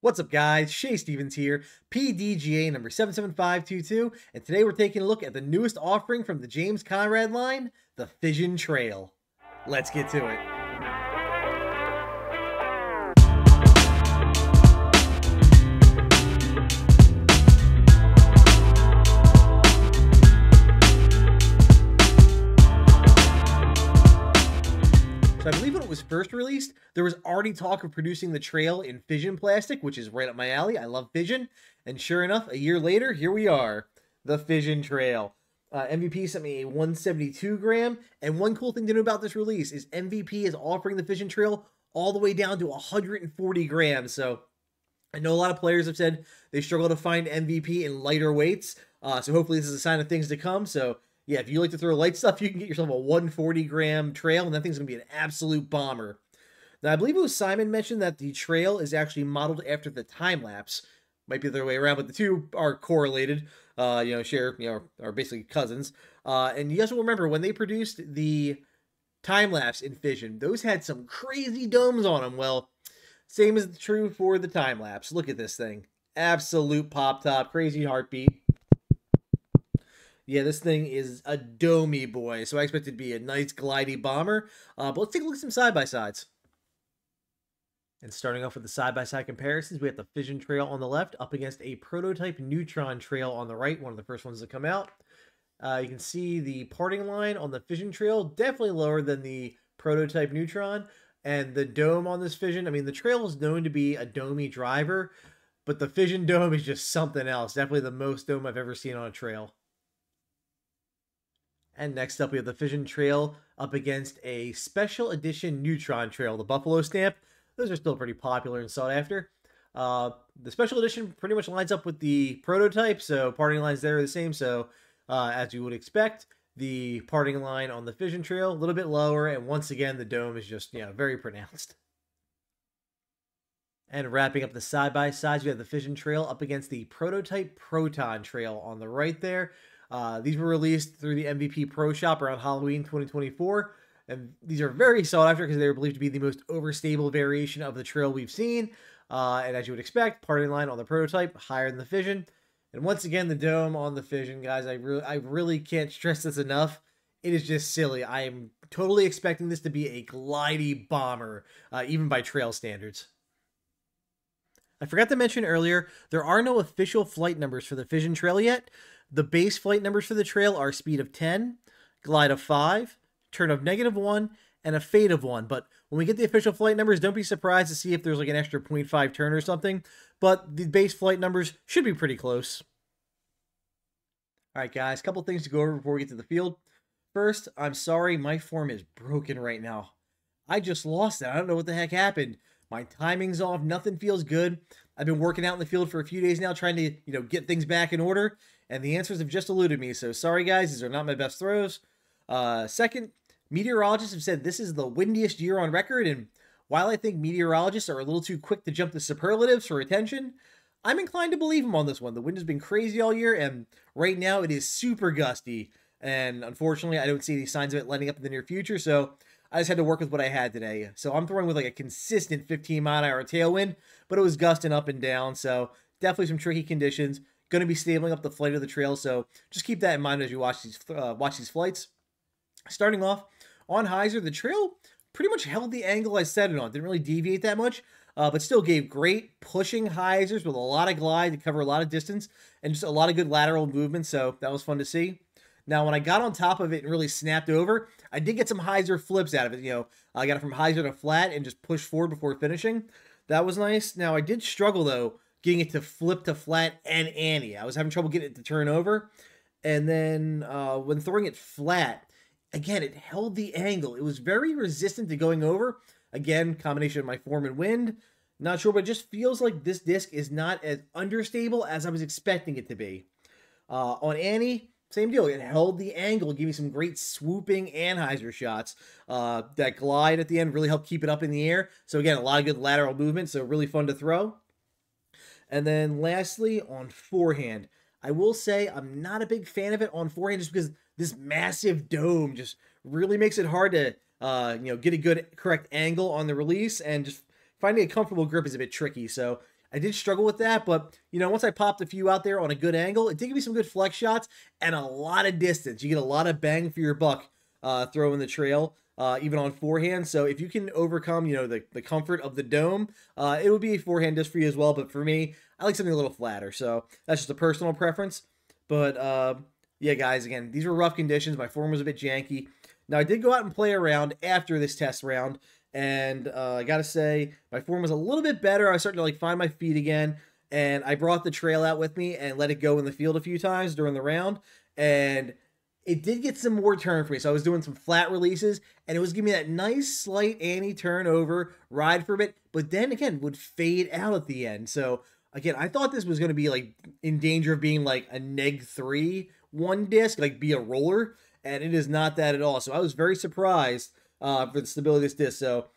What's up, guys? Shay Stevens here, PDGA number 77522, and today we're taking a look at the newest offering from the James Conrad line, the Fission Trail. Let's get to it. So I believe when it was first released, there was already talk of producing the trail in Fission plastic, which is right up my alley. I love Fission. And sure enough, a year later, here we are, the Fission Trail. MVP sent me a 172 gram. And one cool thing to know about this release is MVP is offering the Fission Trail all the way down to 140 grams. So I know a lot of players have said they struggle to find MVP in lighter weights. So hopefully this is a sign of things to come. So yeah, if you like to throw light stuff, you can get yourself a 140 gram trail, and that thing's going to be an absolute bomber. Now, I believe it was Simon mentioned that the trail is actually modeled after the time lapse. Might be the other way around, but the two are correlated, are basically cousins. And you guys will remember when they produced the time lapse in Fission, those had some crazy domes on them. Well, same is true for the time lapse. Look at this thing. Absolute pop top, crazy heartbeat. Yeah, this thing is a domey boy, so I expect it to be a nice glidey bomber. But let's take a look at some side-by-sides. And starting off with the side-by-side comparisons, we have the Fission Trail on the left up against a prototype Neutron Trail on the right, one of the first ones to come out. You can see the parting line on the Fission Trail, definitely lower than the prototype Neutron. And the dome on this Fission, I mean, the trail is known to be a domey driver, but the Fission dome is just something else. Definitely the most dome I've ever seen on a trail. And next up, we have the Fission Trail up against a special edition Neutron Trail, the Buffalo stamp. Those are still pretty popular and sought after. The special edition pretty much lines up with the prototype, so parting lines there are the same. So as you would expect, the parting line on the Fission Trail a little bit lower, and once again, the dome is just very pronounced. And wrapping up the side-by-sides, we have the Fission Trail up against the prototype Proton Trail on the right there. These were released through the MVP Pro Shop around Halloween 2024, and these are very sought after because they were believed to be the most overstable variation of the trail we've seen. And as you would expect, parting line on the prototype higher than the Fission, and once again the dome on the Fission, guys. I really can't stress this enough. It is just silly. I am totally expecting this to be a glidey bomber, even by trail standards. I forgot to mention earlier, there are no official flight numbers for the Fission Trail yet. The base flight numbers for the trail are speed of 10, glide of 5, turn of -1, and a fade of 1. But when we get the official flight numbers, don't be surprised to see if there's like an extra 0.5 turn or something. But the base flight numbers should be pretty close. All right, guys, a couple things to go over before we get to the field. First, I'm sorry, my form is broken right now. I just lost it. I don't know what the heck happened. My timing's off. Nothing feels good. I've been working out in the field for a few days now, trying to, get things back in order, and the answers have just eluded me. So sorry, guys. These are not my best throws. Second, meteorologists have said this is the windiest year on record, and while I think meteorologists are a little too quick to jump to superlatives for attention, I'm inclined to believe them on this one. The wind has been crazy all year, and right now it is super gusty, and unfortunately, I don't see any signs of it letting up in the near future, so I just had to work with what I had today. So I'm throwing with like a consistent 15-mile-an-hour tailwind, but it was gusting up and down, so definitely some tricky conditions. Going to be stabling up the flight of the trail, so just keep that in mind as you watch these flights. Starting off, on hyzer, the trail pretty much held the angle I set it on. Didn't really deviate that much, but still gave great pushing hyzers with a lot of glide to cover a lot of distance, and just a lot of good lateral movement, so that was fun to see. Now, when I got on top of it and really snapped over, I did get some hyzer flips out of it. I got it from hyzer to flat and just pushed forward before finishing. That was nice. Now, I did struggle, though, getting it to flip to flat and ante. I was having trouble getting it to turn over. And then when throwing it flat, again, it held the angle. It was very resistant to going over. Again, combination of my form and wind. Not sure, but it just feels like this disc is not as understable as I was expecting it to be. On ante, same deal. It held the angle, gave me some great swooping anhyzer shots. That glide at the end really helped keep it up in the air. So again, a lot of good lateral movement, so really fun to throw. And then lastly, on forehand, I will say I'm not a big fan of it on forehand just because this massive dome just really makes it hard to get a good correct angle on the release, and just finding a comfortable grip is a bit tricky. So I did struggle with that, but you know, once I popped a few out there on a good angle, it did give me some good flex shots and a lot of distance. You get a lot of bang for your buck throwing the trail, even on forehand. So if you can overcome, you know, the comfort of the dome, it would be a forehand disc for you as well. But for me, I like something a little flatter. So that's just a personal preference. But yeah, guys, again, these were rough conditions. My form was a bit janky. Now, I did go out and play around after this test round, and I gotta say, my form was a little bit better. I was starting to like find my feet again, and I brought the trail out with me and let it go in the field a few times during the round, and it did get some more turn for me. So I was doing some flat releases, and it was giving me that nice slight anti-turn over, ride for a bit, but then again would fade out at the end. So again, I thought this was going to be like in danger of being like a -3 one disc, like be a roller, and it is not that at all. So I was very surprised for the stability of this disc. So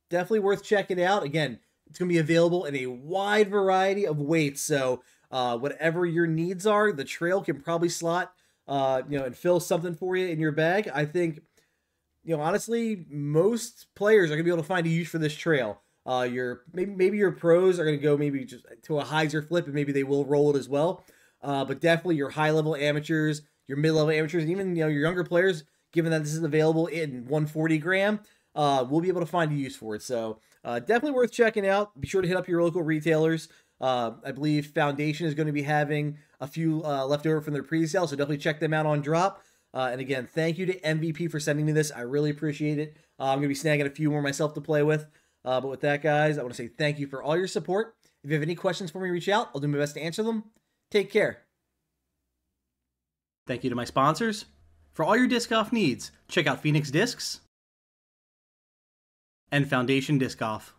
definitely worth checking out. Again, it's going to be available in a wide variety of weights. So whatever your needs are, the trail can probably slot, you know, and fill something for you in your bag. I think, you know, honestly, most players are going to be able to find a use for this trail. Your maybe your pros are going to go maybe just to a hyzer flip, and maybe they will roll it as well. But definitely your high level amateurs, your mid level amateurs, and even, you know, your younger players, given that this is available in 140 gram, will be able to find a use for it. So definitely worth checking out. Be sure to hit up your local retailers. I believe Foundation is going to be having a few left over from their pre-sale, so definitely check them out on drop. And again, thank you to MVP for sending me this. I really appreciate it. I'm going to be snagging a few more myself to play with. But with that, guys, I want to say thank you for all your support. If you have any questions for me, reach out. I'll do my best to answer them. Take care. Thank you to my sponsors. For all your disc golf needs, check out Phoenix Discs and Foundation Disc Golf.